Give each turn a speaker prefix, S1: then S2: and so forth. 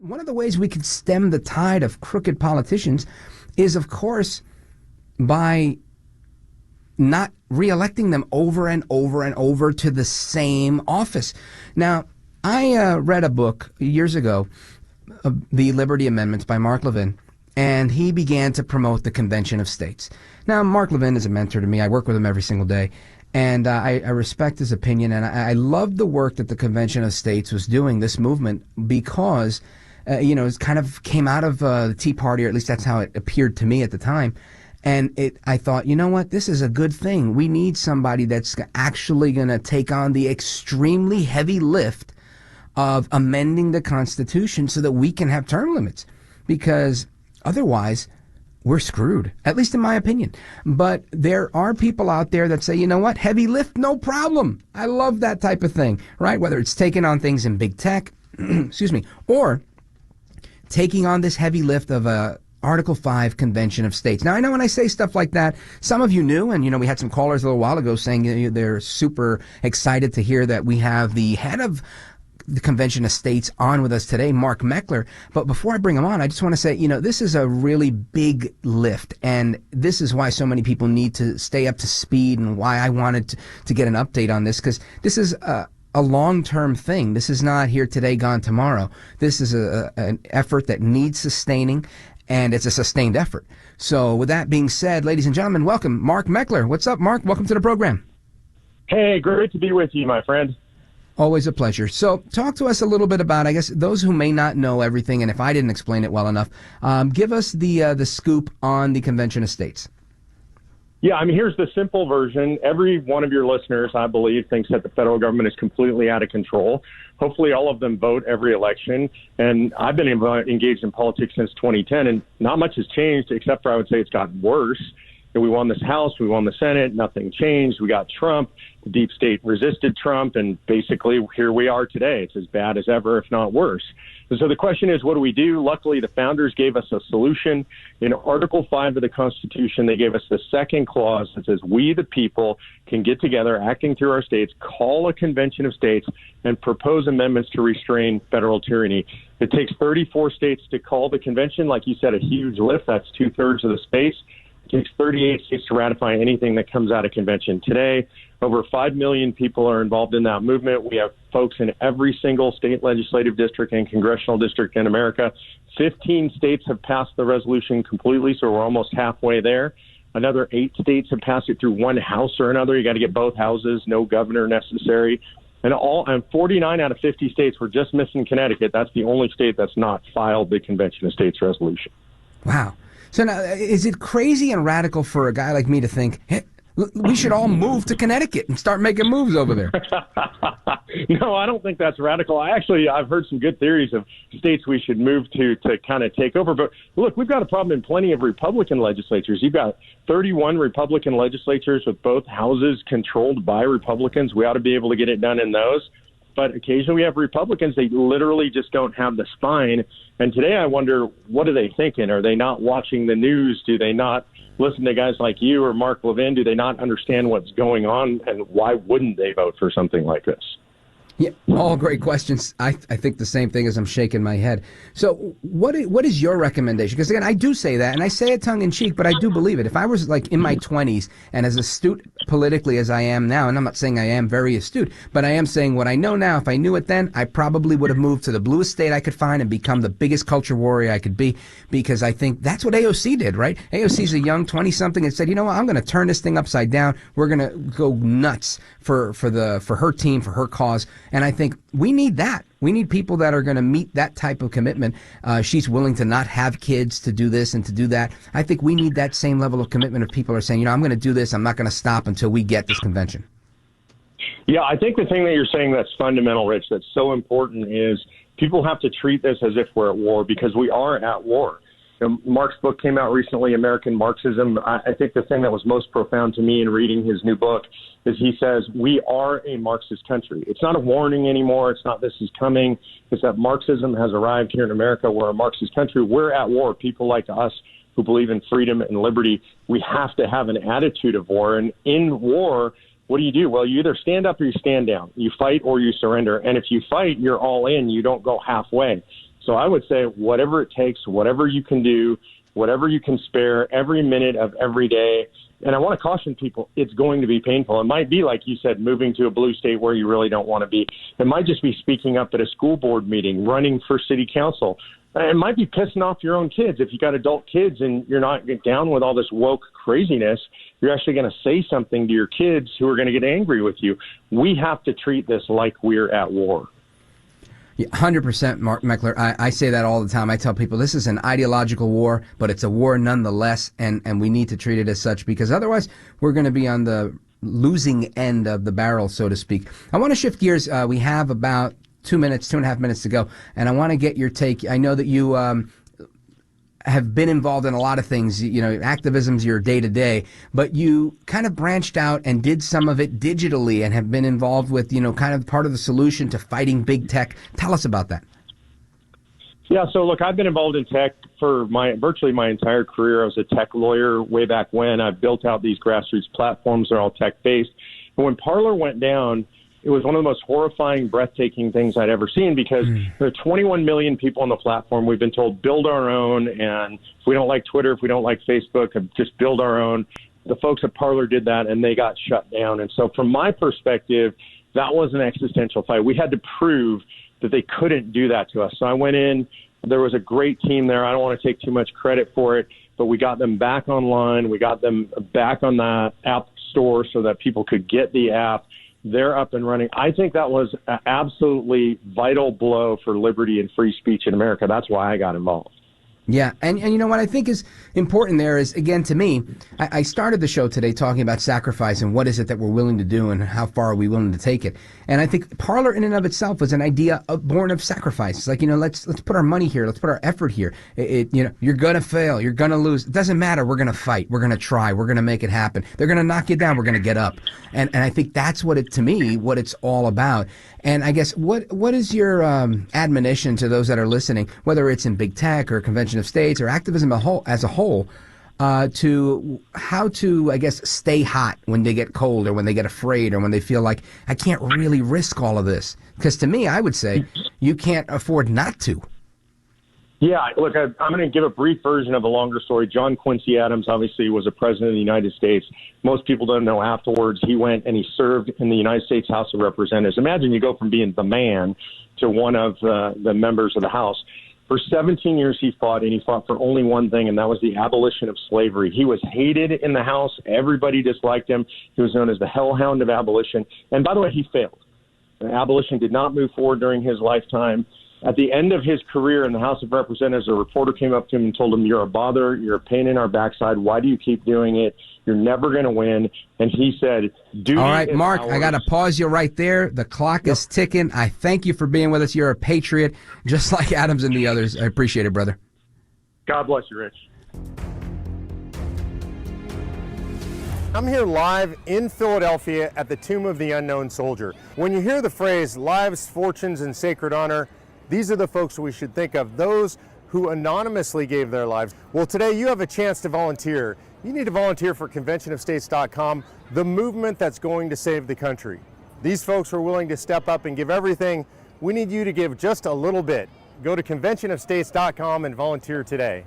S1: One of the ways we can stem the tide of crooked politicians is, of course, by not reelecting them over and over and over to the same office. Now, I read a book years ago, The Liberty Amendments by Mark Levin, and he began to promote the Convention of States. Now, Mark Levin is a mentor to me. I work with him every single day, and I respect his opinion, and I love the work that the Convention of States was doing, this movement, because it kind of came out of the Tea Party, or at least that's how it appeared to me at the time. And I thought, you know what, this is a good thing. We need somebody that's actually going to take on the extremely heavy lift of amending the Constitution so that we can have term limits. Because otherwise, we're screwed, at least in my opinion. But there are people out there that say, you know what, heavy lift, no problem. I love that type of thing, right? Whether it's taking on things in big tech, excuse me, or taking on this heavy lift of a Article 5 Convention of States. Now, I know when I say stuff like that, some of you knew, and, we had some callers a little while ago saying they're super excited to hear that we have the head of the Convention of States on with us today, Mark Meckler. But before I bring him on, I just want to say, this is a really big lift, and this is why so many people need to stay up to speed, and why I wanted to get an update on this, because this is a long-term thing. This is not here today, gone tomorrow. This is an effort that needs sustaining, and it's a sustained effort. So with that being said, ladies and gentlemen, welcome Mark Meckler. What's up, Mark? Welcome to the program.
S2: Hey, great to be with you, my friend.
S1: Always a pleasure. So talk to us a little bit about, I guess, those who may not know everything, and if I didn't explain it well enough, give us the scoop on the Convention of States.
S2: Yeah, here's the simple version. Every one of your listeners, I believe, thinks that the federal government is completely out of control. Hopefully all of them vote every election. And I've been engaged in politics since 2010, and not much has changed, except for I would say it's gotten worse. And we won this House, we won the Senate, nothing changed. We got Trump, the deep state resisted Trump, and basically here we are today. It's as bad as ever, if not worse. And so the question is, what do we do? Luckily, the founders gave us a solution. In Article 5 of the Constitution, they gave us the second clause that says we, the people, can get together, acting through our states, call a convention of states, and propose amendments to restrain federal tyranny. It takes 34 states to call the convention. Like you said, a huge lift. That's 2/3 of the space. It takes 38 states to ratify anything that comes out of convention. Today, over 5 million people are involved in that movement. We have folks in every single state legislative district and congressional district in America. 15 states have passed the resolution completely, so we're almost halfway there. Another 8 states have passed it through one house or another. You got to get both houses, no governor necessary. And 49 out of 50 states, we're just missing Connecticut. That's the only state that's not filed the Convention of States resolution.
S1: Wow. So now, is it crazy and radical for a guy like me to think, hey, we should all move to Connecticut and start making moves over there?
S2: No, I don't think that's radical. I've heard some good theories of states we should move to kind of take over. But look, we've got a problem in plenty of Republican legislatures. You've got 31 Republican legislatures with both houses controlled by Republicans. We ought to be able to get it done in those. But occasionally we have Republicans, they literally just don't have the spine. And today I wonder, what are they thinking? Are they not watching the news? Do they not listen to guys like you or Mark Levin? Do they not understand what's going on? And why wouldn't they vote for something like this?
S1: Yeah, all great questions. I think the same thing as I'm shaking my head. So what is your recommendation? Because, again, I do say that, and I say it tongue-in-cheek, but I do believe it. If I was, like, in my 20s and as astute politically as I am now, and I'm not saying I am very astute, but I am saying what I know now, if I knew it then, I probably would have moved to the bluest state I could find and become the biggest culture warrior I could be, because I think that's what AOC did, right? AOC's a young 20-something and said, you know what, I'm going to turn this thing upside down. We're going to go nuts for her team, for her cause. And I think we need that. We need people that are going to meet that type of commitment. She's willing to not have kids to do this and to do that. I think we need that same level of commitment of people who are saying, you know, I'm going to do this. I'm not going to stop until we get this convention.
S2: Yeah, I think the thing that you're saying that's fundamental, Rich, that's so important is people have to treat this as if we're at war, because we are at war. Mark's book came out recently, American Marxism. I think the thing that was most profound to me in reading his new book is he says, we are a Marxist country. It's not a warning anymore. It's not this is coming. It's that Marxism has arrived here in America. We're a Marxist country. We're at war. People like us who believe in freedom and liberty, we have to have an attitude of war. And in war, what do? Well, you either stand up or you stand down. You fight or you surrender. And if you fight, you're all in. You don't go halfway. So I would say whatever it takes, whatever you can do, whatever you can spare, every minute of every day. And I want to caution people, it's going to be painful. It might be, like you said, moving to a blue state where you really don't want to be. It might just be speaking up at a school board meeting, running for city council. It might be pissing off your own kids. If you got adult kids and you're not down with all this woke craziness, you're actually going to say something to your kids who are going to get angry with you. We have to treat this like we're at war.
S1: 100%, Mark Meckler. I say that all the time. I tell people this is an ideological war, but it's a war nonetheless, and we need to treat it as such, because otherwise we're going to be on the losing end of the barrel, so to speak. I want to shift gears. We have about 2.5 minutes to go, and I want to get your take. I know that you have been involved in a lot of things. Activism's your day-to-day, but you kind of branched out and did some of it digitally and have been involved with, kind of part of the solution to fighting big tech. Tell us about that.
S2: Yeah, so look, I've been involved in tech for virtually my entire career. I was a tech lawyer way back when. I've built out these grassroots platforms. They're all tech-based. And when Parler went down, it was one of the most horrifying, breathtaking things I'd ever seen, because there are 21 million people on the platform. We've been told build our own, and if we don't like Twitter, if we don't like Facebook, just build our own. The folks at Parler did that, and they got shut down. And so from my perspective, that was an existential fight. We had to prove that they couldn't do that to us. So I went in. There was a great team there. I don't want to take too much credit for it, but we got them back online. We got them back on the app store so that people could get the app. They're up and running. I think that was an absolutely vital blow for liberty and free speech in America. That's why I got involved.
S1: Yeah, and you know what I think is important there is, again, to me, I started the show today talking about sacrifice and what is it that we're willing to do and how far are we willing to take it. And I think Parler in and of itself was an idea born of sacrifice. It's like, let's put our money here, let's put our effort here. You're going to fail, you're going to lose. It doesn't matter. We're going to fight. We're going to try. We're going to make it happen. They're going to knock you down. We're going to get up. And I think that's what it's all about. And I guess what is your admonition to those that are listening, whether it's in big tech or convention of states or activism as a whole, to how to, I guess, stay hot when they get cold or when they get afraid or when they feel like I can't really risk all of this? Because to me, I would say you can't afford not to.
S2: Yeah, look, I'm going to give a brief version of a longer story. John Quincy Adams obviously was a president of the United States. Most people don't know afterwards he went and he served in the United States House of Representatives. Imagine you go from being the man to one of the members of the House. For 17 years he fought, and he fought for only one thing, and that was the abolition of slavery. He was hated in the House. Everybody disliked him. He was known as the hellhound of abolition. And by the way, he failed. Abolition did not move forward during his lifetime. At the end of his career in the House of Representatives, a reporter came up to him and told him, "You're a bother. You're a pain in our backside. Why do you keep doing it? You're never going to win." And he said, "Duty
S1: All right, Mark,
S2: ours."
S1: I got to pause you right there. The clock is ticking. I thank you for being with us. You're a patriot, just like Adams and the others. I appreciate it, brother.
S2: God bless you, Rich.
S3: I'm here live in Philadelphia at the Tomb of the Unknown Soldier. When you hear the phrase lives, fortunes, and sacred honor, these are the folks we should think of, those who anonymously gave their lives. Well, today you have a chance to volunteer. You need to volunteer for conventionofstates.com, the movement that's going to save the country. These folks are willing to step up and give everything. We need you to give just a little bit. Go to conventionofstates.com and volunteer today.